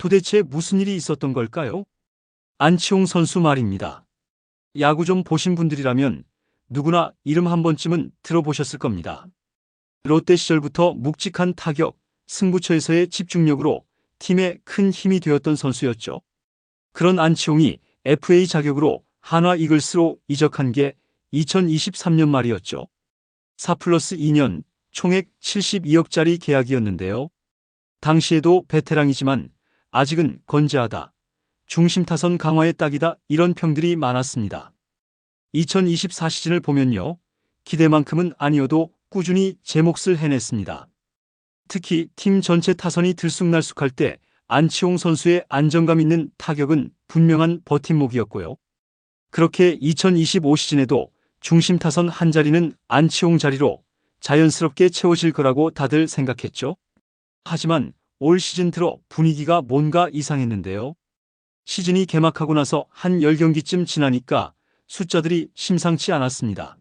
도대체 무슨 일이 있었던 걸까요? 안치홍 선수 말입니다. 야구 좀 보신 분들이라면 누구나 이름 한 번쯤은 들어보셨을 겁니다. 롯데 시절부터 묵직한 타격, 승부처에서의 집중력으로 팀에 큰 힘이 되었던 선수였죠. 그런 안치홍이 FA 자격으로 한화 이글스로 이적한 게 2023년 말이었죠. 4+2년 총액 72억짜리 계약이었는데요. 당시에도 베테랑이지만 아직은 건재하다, 중심 타선 강화의 딱이다, 이런 평들이 많았습니다. 2024 시즌을 보면요, 기대만큼은 아니어도 꾸준히 제 몫을 해냈습니다. 특히 팀 전체 타선이 들쑥날쑥할 때 안치홍 선수의 안정감 있는 타격은 분명한 버팀목이었고요. 그렇게 2025 시즌에도 중심 타선 한 자리는 안치홍 자리로 자연스럽게 채워질 거라고 다들 생각했죠. 하지만 올 시즌 들어 분위기가 뭔가 이상했는데요. 시즌이 개막하고 나서 한 10경기쯤 지나니까 숫자들이 심상치 않았습니다.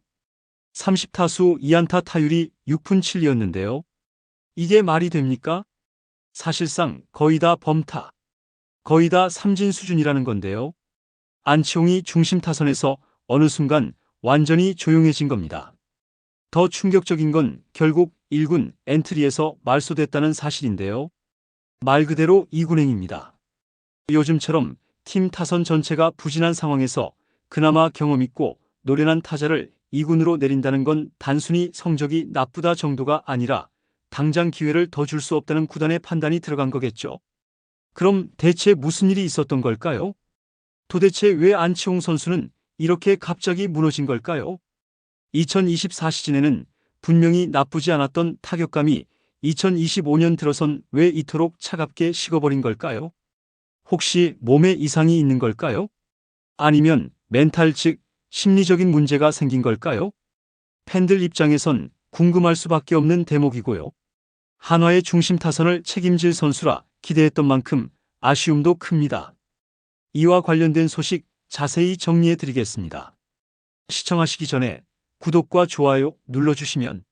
30타수 2안타 타율이 6푼 7리였는데요. 이게 말이 됩니까? 사실상 거의 다 범타, 거의 다 삼진 수준이라는 건데요. 안치홍이 중심 타선에서 어느 순간 완전히 조용해진 겁니다. 더 충격적인 건 결국 1군 엔트리에서 말소됐다는 사실인데요. 말 그대로 2군행입니다. 요즘처럼 팀 타선 전체가 부진한 상황에서 그나마 경험 있고 노련한 타자를 2군으로 내린다는 건 단순히 성적이 나쁘다 정도가 아니라 당장 기회를 더 줄 수 없다는 구단의 판단이 들어간 거겠죠. 그럼 대체 무슨 일이 있었던 걸까요? 도대체 왜 안치홍 선수는 이렇게 갑자기 무너진 걸까요? 2024 시즌에는 분명히 나쁘지 않았던 타격감이 2025년 들어선 왜 이토록 차갑게 식어버린 걸까요? 혹시 몸에 이상이 있는 걸까요? 아니면 멘탈 즉 심리적인 문제가 생긴 걸까요? 팬들 입장에선 궁금할 수밖에 없는 대목이고요. 한화의 중심 타선을 책임질 선수라 기대했던 만큼 아쉬움도 큽니다. 이와 관련된 소식 자세히 정리해 드리겠습니다. 시청하시기 전에 구독과 좋아요 눌러주시면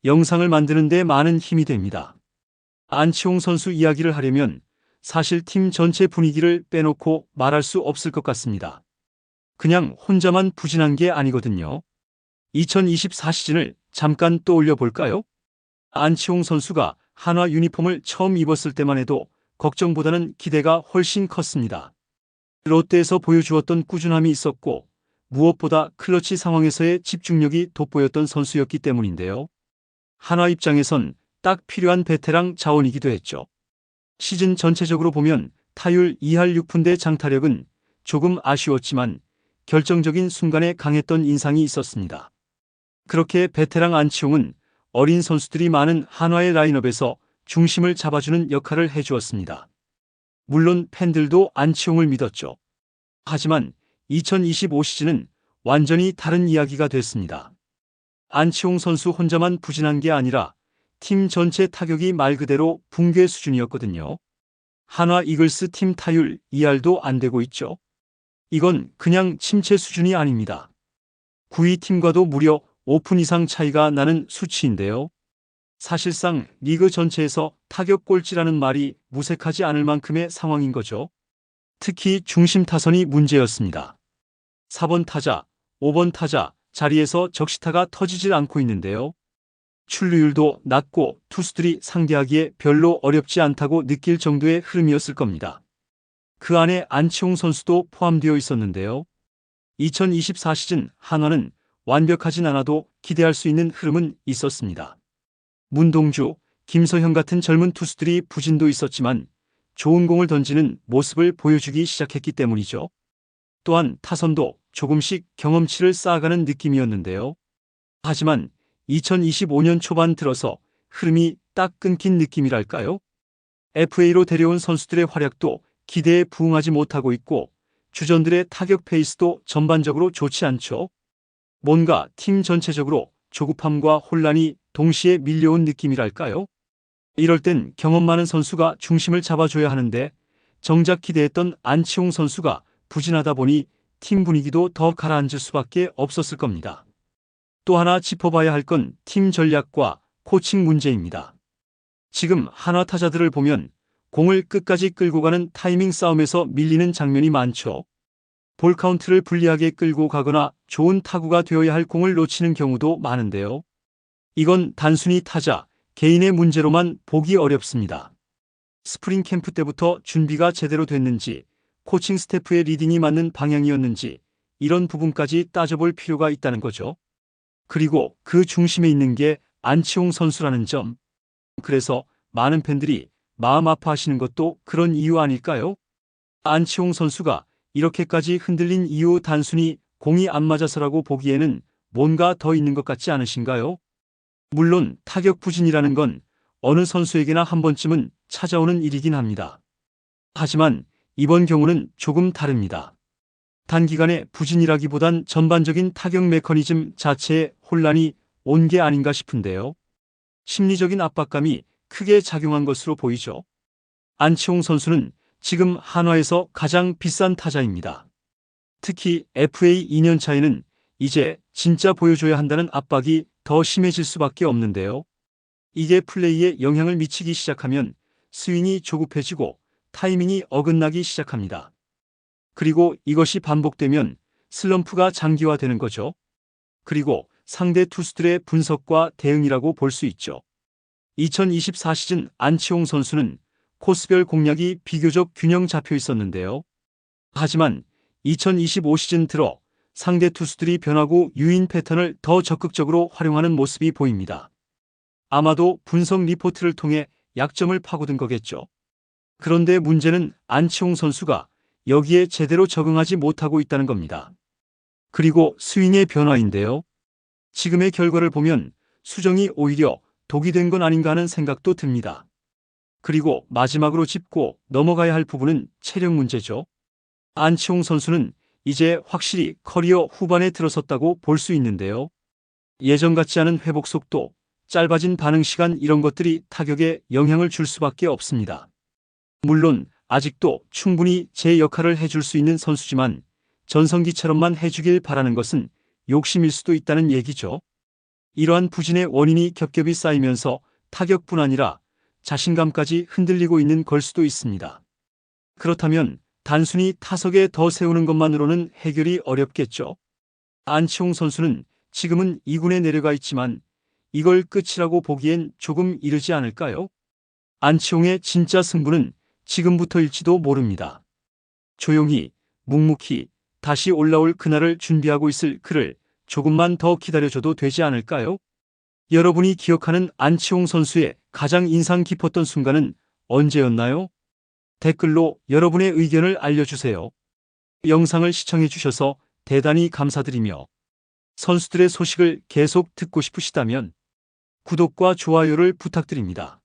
영상을 만드는 데 많은 힘이 됩니다. 안치홍 선수 이야기를 하려면 사실 팀 전체 분위기를 빼놓고 말할 수 없을 것 같습니다. 그냥 혼자만 부진한 게 아니거든요. 2024 시즌을 잠깐 떠올려 볼까요? 안치홍 선수가 한화 유니폼을 처음 입었을 때만 해도 걱정보다는 기대가 훨씬 컸습니다. 롯데에서 보여주었던 꾸준함이 있었고 무엇보다 클러치 상황에서의 집중력이 돋보였던 선수였기 때문인데요. 한화 입장에선 딱 필요한 베테랑 자원이기도 했죠. 시즌 전체적으로 보면 타율 2할 6푼대 장타력은 조금 아쉬웠지만 결정적인 순간에 강했던 인상이 있었습니다. 그렇게 베테랑 안치홍은 어린 선수들이 많은 한화의 라인업에서 중심을 잡아주는 역할을 해주었습니다. 물론 팬들도 안치홍을 믿었죠. 하지만 2025 시즌은 완전히 다른 이야기가 됐습니다. 안치홍 선수 혼자만 부진한 게 아니라 팀 전체 타격이 말 그대로 붕괴 수준이었거든요. 한화 이글스 팀 타율 2할도 안 되고 있죠. 이건 그냥 침체 수준이 아닙니다. 9위 팀과도 무려 5푼 이상 차이가 나는 수치인데요. 사실상 리그 전체에서 타격 꼴찌라는 말이 무색하지 않을 만큼의 상황인 거죠. 특히 중심 타선이 문제였습니다. 4번 타자, 5번 타자 자리에서 적시타가 터지질 않고 있는데요. 출루율도 낮고 투수들이 상대하기에 별로 어렵지 않다고 느낄 정도의 흐름이었을 겁니다. 그 안에 안치홍 선수도 포함되어 있었는데요. 2024 시즌 한화는 완벽하진 않아도 기대할 수 있는 흐름은 있었습니다. 문동주, 김서현 같은 젊은 투수들이 부진도 있었지만 좋은 공을 던지는 모습을 보여주기 시작했기 때문이죠. 또한 타선도 조금씩 경험치를 쌓아가는 느낌이었는데요. 하지만 2025년 초반 들어서 흐름이 딱 끊긴 느낌이랄까요? FA로 데려온 선수들의 활약도 기대에 부응하지 못하고 있고 주전들의 타격 페이스도 전반적으로 좋지 않죠. 뭔가 팀 전체적으로 조급함과 혼란이 동시에 밀려온 느낌이랄까요? 이럴 땐 경험 많은 선수가 중심을 잡아줘야 하는데 정작 기대했던 안치홍 선수가 부진하다 보니 팀 분위기도 더 가라앉을 수밖에 없었을 겁니다. 또 하나 짚어봐야 할 건 팀 전략과 코칭 문제입니다. 지금 한화 타자들을 보면 공을 끝까지 끌고 가는 타이밍 싸움에서 밀리는 장면이 많죠. 볼 카운트를 불리하게 끌고 가거나 좋은 타구가 되어야 할 공을 놓치는 경우도 많은데요. 이건 단순히 타자, 개인의 문제로만 보기 어렵습니다. 스프링 캠프 때부터 준비가 제대로 됐는지, 코칭 스태프의 리딩이 맞는 방향이었는지, 이런 부분까지 따져볼 필요가 있다는 거죠. 그리고 그 중심에 있는 게 안치홍 선수라는 점. 그래서 많은 팬들이 마음 아파하시는 것도 그런 이유 아닐까요? 안치홍 선수가 이렇게까지 흔들린 이유 단순히 공이 안 맞아서라고 보기에는 뭔가 더 있는 것 같지 않으신가요? 물론 타격 부진이라는 건 어느 선수에게나 한 번쯤은 찾아오는 일이긴 합니다. 하지만 이번 경우는 조금 다릅니다. 단기간의 부진이라기보단 전반적인 타격 메커니즘 자체에 혼란이 온 게 아닌가 싶은데요. 심리적인 압박감이 크게 작용한 것으로 보이죠. 안치홍 선수는 지금 한화에서 가장 비싼 타자입니다. 특히 FA 2년 차에는 이제 진짜 보여줘야 한다는 압박이 더 심해질 수밖에 없는데요. 이게 플레이에 영향을 미치기 시작하면 스윙이 조급해지고 타이밍이 어긋나기 시작합니다. 그리고 이것이 반복되면 슬럼프가 장기화되는 거죠. 그리고 상대 투수들의 분석과 대응이라고 볼 수 있죠. 2024 시즌 안치홍 선수는 코스별 공략이 비교적 균형 잡혀 있었는데요. 하지만 2025 시즌 들어 상대 투수들이 변하고 유인 패턴을 더 적극적으로 활용하는 모습이 보입니다. 아마도 분석 리포트를 통해 약점을 파고든 거겠죠. 그런데 문제는 안치홍 선수가 여기에 제대로 적응하지 못하고 있다는 겁니다. 그리고 스윙의 변화인데요. 지금의 결과를 보면 수정이 오히려 독이 된 건 아닌가 하는 생각도 듭니다. 그리고 마지막으로 짚고 넘어가야 할 부분은 체력 문제죠. 안치홍 선수는 이제 확실히 커리어 후반에 들어섰다고 볼 수 있는데요. 예전 같지 않은 회복 속도, 짧아진 반응 시간 이런 것들이 타격에 영향을 줄 수밖에 없습니다. 물론 아직도 충분히 제 역할을 해줄 수 있는 선수지만 전성기처럼만 해주길 바라는 것은 욕심일 수도 있다는 얘기죠. 이러한 부진의 원인이 겹겹이 쌓이면서 타격뿐 아니라 자신감까지 흔들리고 있는 걸 수도 있습니다. 그렇다면 단순히 타석에 더 세우는 것만으로는 해결이 어렵겠죠. 안치홍 선수는 지금은 2군에 내려가 있지만 이걸 끝이라고 보기엔 조금 이르지 않을까요? 안치홍의 진짜 승부는 지금부터일지도 모릅니다. 조용히, 묵묵히 다시 올라올 그날을 준비하고 있을 그를 조금만 더 기다려줘도 되지 않을까요? 여러분이 기억하는 안치홍 선수의 가장 인상 깊었던 순간은 언제였나요? 댓글로 여러분의 의견을 알려주세요. 영상을 시청해주셔서 대단히 감사드리며 선수들의 소식을 계속 듣고 싶으시다면 구독과 좋아요를 부탁드립니다.